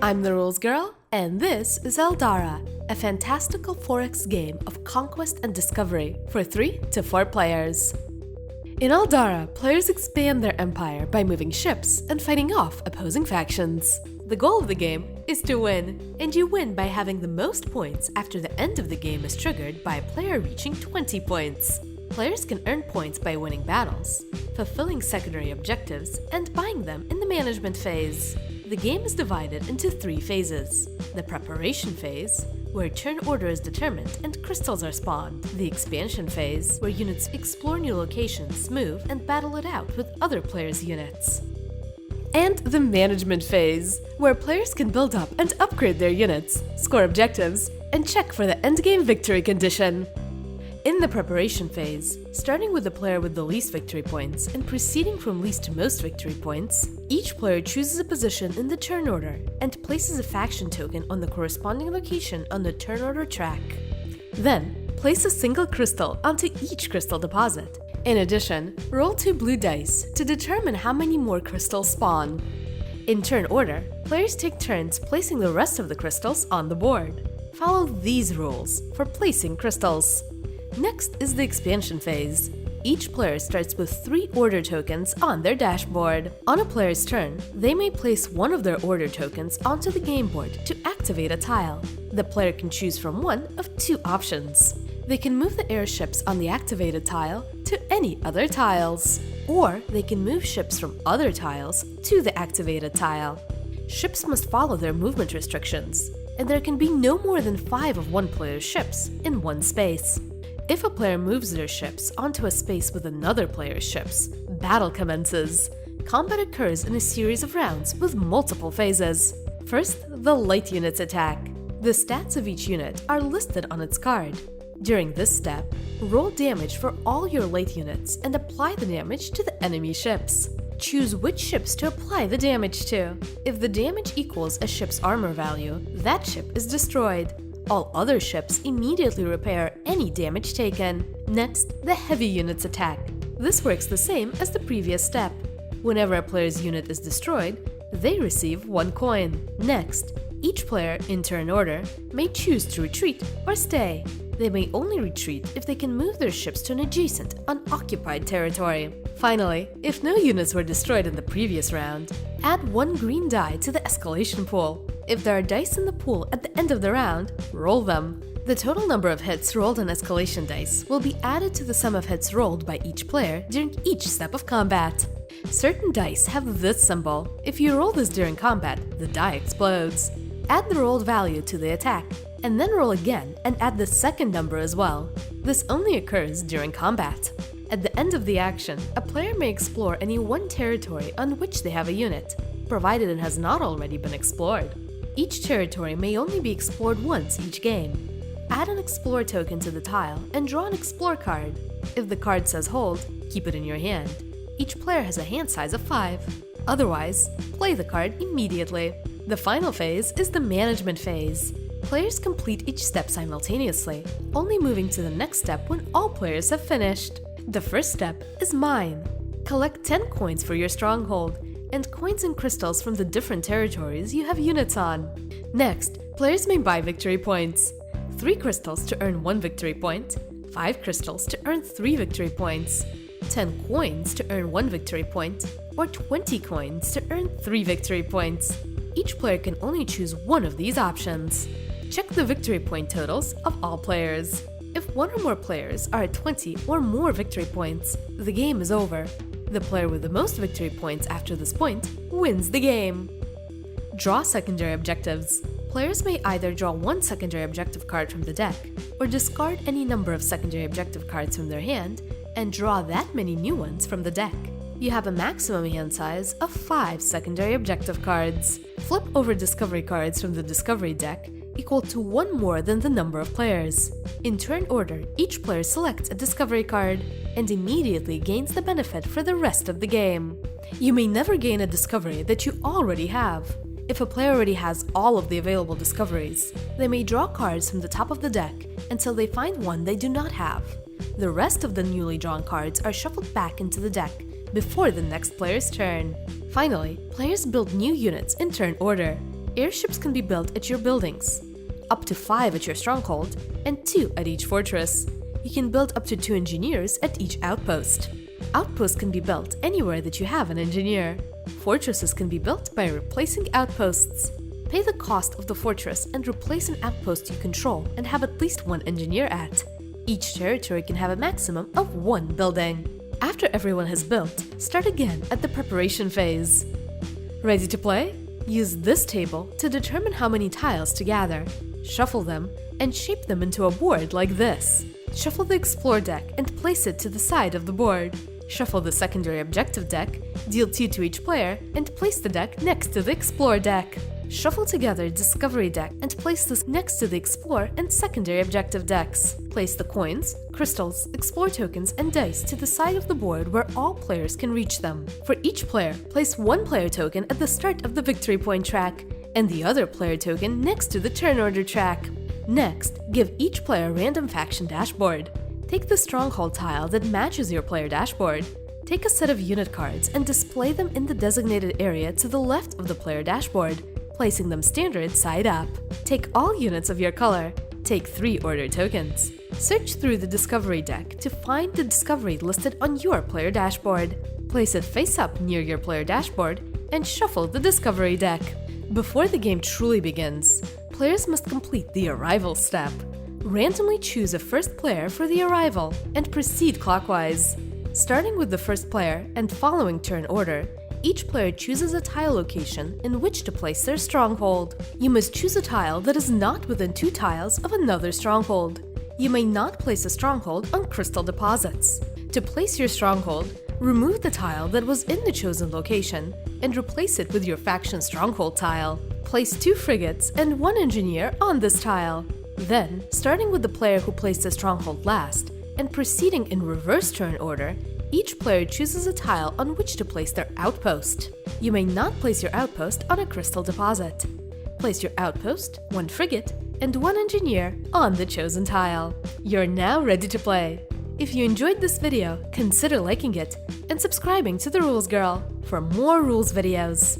I'm the Rules Girl, and this is Aldarra, a fantastical 4X game of conquest and discovery for 3 to 4 players. In Aldarra, players expand their empire by moving ships and fighting off opposing factions. The goal of the game is to win, and you win by having the most points after the end of the game is triggered by a player reaching 20 points. Players can earn points by winning battles, fulfilling secondary objectives, and buying them in the management phase. The game is divided into 3 phases. The preparation phase, where turn order is determined and crystals are spawned. The expansion phase, where units explore new locations, move, and battle it out with other players' units. And the management phase, where players can build up and upgrade their units, score objectives, and check for the endgame victory condition. In the preparation phase, starting with the player with the least victory points and proceeding from least to most victory points, each player chooses a position in the turn order and places a faction token on the corresponding location on the turn order track. Then, place a single crystal onto each crystal deposit. In addition, roll 2 blue dice to determine how many more crystals spawn. In turn order, players take turns placing the rest of the crystals on the board. Follow these rules for placing crystals. Next is the expansion phase. Each player starts with 3 order tokens on their dashboard. On a player's turn, they may place one of their order tokens onto the game board to activate a tile. The player can choose from one of 2 options. They can move the airships on the activated tile to any other tiles, or they can move ships from other tiles to the activated tile. Ships must follow their movement restrictions, and there can be no more than 5 of one player's ships in one space. If a player moves their ships onto a space with another player's ships, battle commences. Combat occurs in a series of rounds with multiple phases. First, the light units attack. The stats of each unit are listed on its card. During this step, roll damage for all your light units and apply the damage to the enemy ships. Choose which ships to apply the damage to. If the damage equals a ship's armor value, that ship is destroyed. All other ships immediately repair any damage taken. Next, the heavy units attack. This works the same as the previous step. Whenever a player's unit is destroyed, they receive 1 coin. Next, each player, in turn order, may choose to retreat or stay. They may only retreat if they can move their ships to an adjacent, unoccupied territory. Finally, if no units were destroyed in the previous round, add 1 green die to the escalation pool. If there are dice in the pool at the end of the round, roll them. The total number of hits rolled on escalation dice will be added to the sum of hits rolled by each player during each step of combat. Certain dice have this symbol. If you roll this during combat, the die explodes. Add the rolled value to the attack, and then roll again and add the second number as well. This only occurs during combat. At the end of the action, a player may explore any one territory on which they have a unit, provided it has not already been explored. Each territory may only be explored once each game. Add an Explore token to the tile and draw an Explore card. If the card says Hold, keep it in your hand. Each player has a hand size of 5. Otherwise, play the card immediately. The final phase is the management phase. Players complete each step simultaneously, only moving to the next step when all players have finished. The first step is Mine. Collect 10 coins for your stronghold, and coins and crystals from the different territories you have units on. Next, players may buy victory points. 3 crystals to earn 1 victory point, 5 crystals to earn 3 victory points, 10 coins to earn 1 victory point, or 20 coins to earn 3 victory points. Each player can only choose one of these options. Check the victory point totals of all players. If 1 or more players are at 20 or more victory points, the game is over. The player with the most victory points after this point wins the game. Draw secondary objectives. Players may either draw 1 secondary objective card from the deck, or discard any number of secondary objective cards from their hand and draw that many new ones from the deck. You have a maximum hand size of 5 secondary objective cards. Flip over discovery cards from the discovery deck equal to 1 more than the number of players. In turn order, each player selects a discovery card and immediately gains the benefit for the rest of the game. You may never gain a discovery that you already have. If a player already has all of the available discoveries, they may draw cards from the top of the deck until they find one they do not have. The rest of the newly drawn cards are shuffled back into the deck before the next player's turn. Finally, players build new units in turn order. Airships can be built at your buildings, up to 5 at your stronghold, and 2 at each fortress. You can build up to 2 engineers at each outpost. Outposts can be built anywhere that you have an engineer. Fortresses can be built by replacing outposts. Pay the cost of the fortress and replace an outpost you control and have at least 1 engineer at. Each territory can have a maximum of 1 building. After everyone has built, start again at the preparation phase. Ready to play? Use this table to determine how many tiles to gather. Shuffle them and shape them into a board like this. Shuffle the Explore deck and place it to the side of the board. Shuffle the Secondary Objective deck, deal 2 to each player, and place the deck next to the Explore deck. Shuffle together Discovery deck and place this next to the Explore and Secondary Objective decks. Place the coins, crystals, Explore tokens, and dice to the side of the board where all players can reach them. For each player, place 1 player token at the start of the Victory Point track, and the other player token next to the Turn Order track. Next, give each player a random faction dashboard. Take the Stronghold tile that matches your player dashboard. Take a set of unit cards and display them in the designated area to the left of the player dashboard, placing them standard side up. Take all units of your color. Take 3 order tokens. Search through the Discovery deck to find the Discovery listed on your player dashboard. Place it face up near your player dashboard and shuffle the Discovery deck. Before the game truly begins, players must complete the Arrival step. Randomly choose a first player for the arrival and proceed clockwise. Starting with the first player and following turn order, each player chooses a tile location in which to place their stronghold. You must choose a tile that is not within 2 tiles of another stronghold. You may not place a stronghold on crystal deposits. To place your stronghold, remove the tile that was in the chosen location and replace it with your faction stronghold tile. Place 2 frigates and 1 engineer on this tile. Then, starting with the player who placed the stronghold last, and proceeding in reverse turn order, each player chooses a tile on which to place their outpost. You may not place your outpost on a crystal deposit. Place your outpost, 1 frigate, and 1 engineer on the chosen tile. You're now ready to play. If you enjoyed this video, consider liking it and subscribing to The Rules Girl for more rules videos.